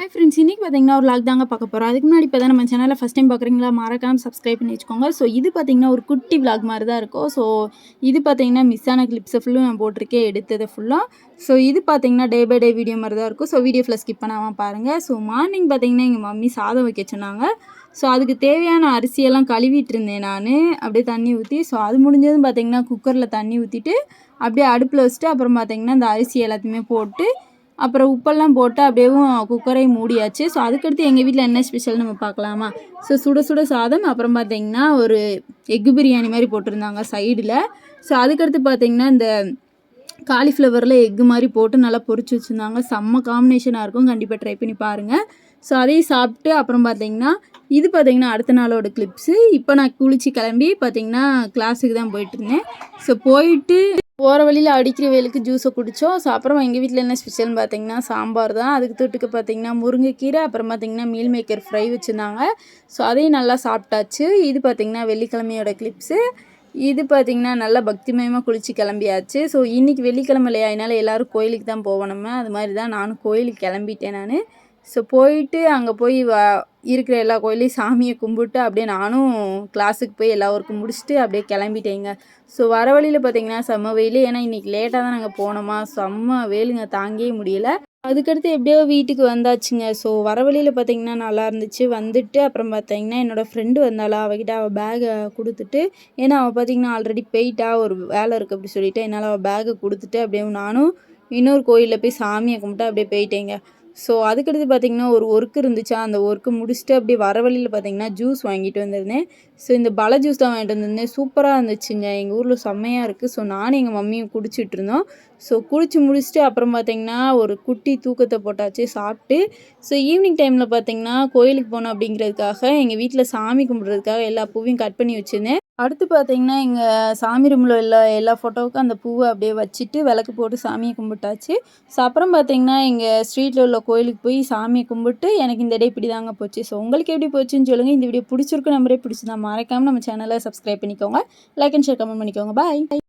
Hi friends, இன்றைக்கி பார்த்தீங்கன்னா ஒரு வ்ளாக் தாங்க பார்க்க போகிறோம். அதுக்கு முன்னாடி இப்போ தான் நம்ம சேனலை ஃபஸ்ட் டைம் பார்க்குறீங்களா, மறக்காம சப்ஸ்கிரைப் பண்ணி வச்சுக்கோங்க. ஸோ இது பார்த்தீங்கன்னா ஒரு குட்டி வ்ளாக் மாதிரி தான் இருக்கும். ஸோ இது பார்த்தீங்கன்னா மிஸ் ஆன கிளிப்ஸை ஃபுல்லும் நான் போட்டிருக்கேன், எடுத்தது ஃபுல்லாக. ஸோ இது பார்த்தீங்கன்னா டே பை டே வீடியோ மாதிரி தான் இருக்கும். ஸோ வீடியோ ஃபுல்லாக ஸ்கிப் பண்ணாமல் பாருங்கள். ஸோ மார்னிங் பார்த்தீங்கன்னா எங்கள் மம்மி சாதம் வைக்க சொன்னாங்க. ஸோ அதுக்கு தேவையான அரிசியெல்லாம் கழுவிட்டு இருந்தேன் நான், அப்படியே தண்ணி ஊற்றி. ஸோ அது முடிஞ்சதும் பார்த்தீங்கன்னா குக்கரில் தண்ணி ஊற்றிட்டு அப்படியே அடுப்பில் வச்சுட்டு அப்புறம் பார்த்தீங்கன்னா இந்த அரிசி எல்லாத்தையுமே போட்டு அப்புறம் உப்பெல்லாம் போட்டு அப்படியேவும் குக்கரையும் மூடியாச்சு. ஸோ அதுக்கடுத்து எங்கள் வீட்டில் என்ன ஸ்பெஷல்னு நம்ம பார்க்கலாமா. ஸோ சுட சுட சாதம், அப்புறம் பார்த்திங்கன்னா ஒரு எக்கு பிரியாணி மாதிரி போட்டிருந்தாங்க சைடில். ஸோ அதுக்கடுத்து பார்த்திங்கன்னா இந்த காலிஃப்ளவரில் எக்கு மாதிரி போட்டு நல்லா பொரிச்சு வச்சுருந்தாங்க. செம்ம காம்பினேஷனாக இருக்கும், கண்டிப்பாக ட்ரை பண்ணி பாருங்கள். ஸோ அதையும் சாப்பிட்டு அப்புறம் பார்த்திங்கன்னா இது பார்த்திங்கன்னா அடுத்த நாளோட கிளிப்ஸு. இப்போ நான் குளிச்சு கிளம்பி பார்த்திங்கன்னா கிளாஸுக்கு தான் போயிட்டுருந்தேன். ஸோ போயிட்டு போகிற வழியில் அடிக்கிற வெயிலுக்கு ஜூஸை குடித்தோம். ஸோ அப்புறம் எங்கள் வீட்டில் என்ன ஸ்பெஷல்னு பார்த்தீங்கன்னா சாம்பார் தான். அதுக்கு தொட்டுக்க பார்த்தீங்கன்னா முருங்கைக்கீரை, அப்புறம் பார்த்தீங்கன்னா மீல் மேக்கர் ஃப்ரை வச்சுருந்தாங்க. ஸோ அதையும் நல்லா சாப்பிட்டாச்சு. இது பார்த்திங்கன்னா வெள்ளிக்கிழமையோட கிளிப்ஸு. இது பார்த்திங்கன்னா நல்லா பக்திமயமாக குளித்து கிளம்பியாச்சு. ஸோ இன்றைக்கி வெள்ளிக்கிழமை இல்லையா, அதனால் எல்லோரும் கோயிலுக்கு தான் போவோம் நம்ம. அது மாதிரி தான் நானும் கோயிலுக்கு கிளம்பிட்டேன் நான். ஸோ போயிட்டு அங்கே போய் இருக்கிற எல்லா கோயிலையும் சாமியை கும்பிட்டு அப்படியே நானும் கிளாஸுக்கு போய் எல்லா ஒர்க்கும் முடிச்சுட்டு அப்படியே கிளம்பிட்டேங்க. ஸோ வர வழியில் பார்த்திங்கன்னா செம்ம வெயில். ஏன்னா இன்றைக்கி லேட்டாக தான் நாங்கள் போனோமா, செம்ம வெயிலுங்க, தாங்கவே முடியல. அதுக்கடுத்து எப்படியோ வீட்டுக்கு வந்தாச்சுங்க. ஸோ வர வழியில் பார்த்திங்கன்னா நல்லா இருந்துச்சு. வந்துட்டு அப்புறம் பார்த்திங்கன்னா என்னோடய ஃப்ரெண்டு வந்தாளா, அவகிட்ட அவள் பேகை கொடுத்துட்டு, ஏன்னா அவள் பார்த்திங்கன்னா ஆல்ரெடி போயிட்டா, ஒரு வேலை இருக்குது அப்படி சொல்லிவிட்டு, என்னால் அவள் பேகை கொடுத்துட்டு அப்படியே நானும் இன்னொரு கோயிலில் போய் சாமியை கும்பிட்டு அப்படியே போயிட்டேங்க. ஸோ அதுக்கடுத்து பார்த்திங்கன்னா ஒரு ஒர்க் இருந்துச்சா, அந்த ஒர்க்கு முடிச்சுட்டு அப்படியே வர வழியில் பார்த்திங்கன்னா ஜூஸ் வாங்கிட்டு வந்திருந்தேன். ஸோ இந்த பழ ஜூஸ் தான் வாங்கிட்டு வந்திருந்தேன். சூப்பராக இருந்துச்சுங்க, எங்கள் ஊரில் செம்மையாக இருக்குது. ஸோ நானும் எங்கள் மம்மியும் குடிச்சிட்டு இருந்தோம். ஸோ குடிச்சு முடிச்சுட்டு அப்புறம் பார்த்திங்கன்னா ஒரு குட்டி தூக்கத்தை போட்டாச்சு சாப்பிட்டு. ஸோ ஈவினிங் டைமில் பார்த்திங்கன்னா கோயிலுக்கு போனோம் அப்படிங்கிறதுக்காக எங்கள் வீட்டில் சாமி கும்பிட்றதுக்காக எல்லா பூவையும் கட் பண்ணி வச்சுருந்தேன். அடுத்து பார்த்திங்கன்னா எங்கள் சாமி ரூமில் எல்லா ஃபோட்டோவுக்கும் அந்த பூவை அப்படியே வச்சுட்டு விளக்கு போட்டு சாமியை கும்பிட்டாச்சு. ஸோ அப்புறம் பார்த்திங்கன்னா எங்கள் ஸ்ட்ரீட்டில் உள்ள கோயிலுக்கு போய் சாமியை கும்பிட்டு எனக்கு இந்த டே இப்படி தாங்க போச்சு. ஸோ உங்களுக்கு எப்படி போச்சுன்னு சொல்லுங்கள். இந்த வீடியோ பிடிச்சிருக்கு, நம்பரே பிடிச்சிருந்தா மறக்காமல் நம்ம சேனலை சப்ஸ்கிரைப் பண்ணிக்கோங்க, லைக் அண்ட் ஷேர் கமெண்ட் பண்ணிக்கோங்க. பாய்.